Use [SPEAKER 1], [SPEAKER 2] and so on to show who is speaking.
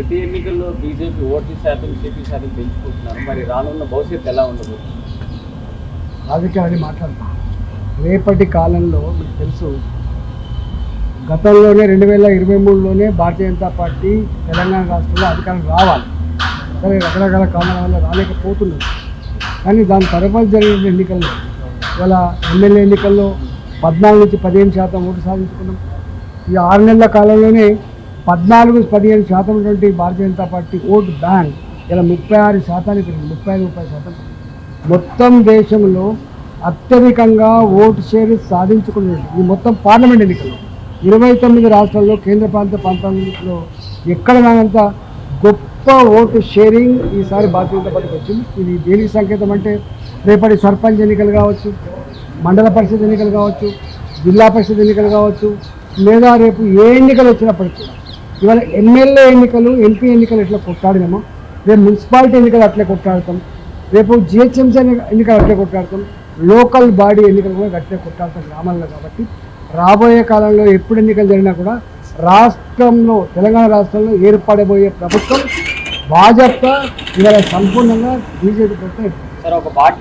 [SPEAKER 1] ప్రతి ఎన్నికల్లో బీజేపీ ఓట్ల శాతం సిపి శాతం పెంచుకుంటున్నారు. మరి రానున్న భవిష్యత్తు ఎలా ఉండబోతుంది?
[SPEAKER 2] రాజకీయాన్ని మాట్లాడతాం. రేపటి కాలంలో మీకు తెలుసు, గతంలోనే 2023లోనే భారతీయ జనతా పార్టీ తెలంగాణ రాష్ట్రంలో అధికారం రావాలి. సరే, రకరకాల కారణాల వల్ల రాలేకపోతున్నారు. కానీ దాని తర్వాత జరిగిన ఎన్నికల్లో ఇవాళ ఎమ్మెల్యే ఎన్నికల్లో 14 నుంచి 15% ఓటు సాధించుకున్నాం. ఈ 6 నెలల కాలంలోనే 14-15% ఉన్నటువంటి Bharatiya Janata party vote bank ఇలా 36% పెరిగింది, 35%. మొత్తం దేశంలో అత్యధికంగా ఓటు షేర్ సాధించుకున్నది ఈ మొత్తం పార్లమెంట్ ఎన్నికల్లో 29 రాష్ట్రాల్లో, కేంద్ర ప్రాంత ప్రాంతాల్లో ఎక్కడ కానంత గొప్ప ఓటు షేరింగ్ ఈసారి భారతీయ జనతా పార్టీకి వచ్చింది. ఇది దేనికి సంకేతం అంటే, రేపటి సర్పంచ్ ఎన్నికలు కావచ్చు, మండల పరిషత్ ఎన్నికలు కావచ్చు, జిల్లా పరిషత్ ఎన్నికలు కావచ్చు, లేదా రేపు ఏ ఎన్నికలు వచ్చినప్పటికీ కూడా ఇవాళ ఎమ్మెల్యే ఎన్నికలు, ఎంపీ ఎన్నికలు ఎట్లా కొట్టాడినామో రేపు మున్సిపాలిటీ ఎన్నికలు అట్లే కొట్టాడతాం, రేపు జిహెచ్ఎంసీ ఎన్నికలు అట్లే కొట్టాడతాం, లోకల్ బాడీ ఎన్నికలు కూడా అట్లే కొట్టాడతాం గ్రామాల్లో. కాబట్టి రాబోయే కాలంలో ఎప్పుడు ఎన్నికలు జరిగినా కూడా రాష్ట్రంలో, తెలంగాణ రాష్ట్రంలో ఏర్పడబోయే ప్రభుత్వం భాజపా ఇవాళ సంపూర్ణంగా బీజేపీ ప్రభుత్వం.
[SPEAKER 1] ఒక పార్టీ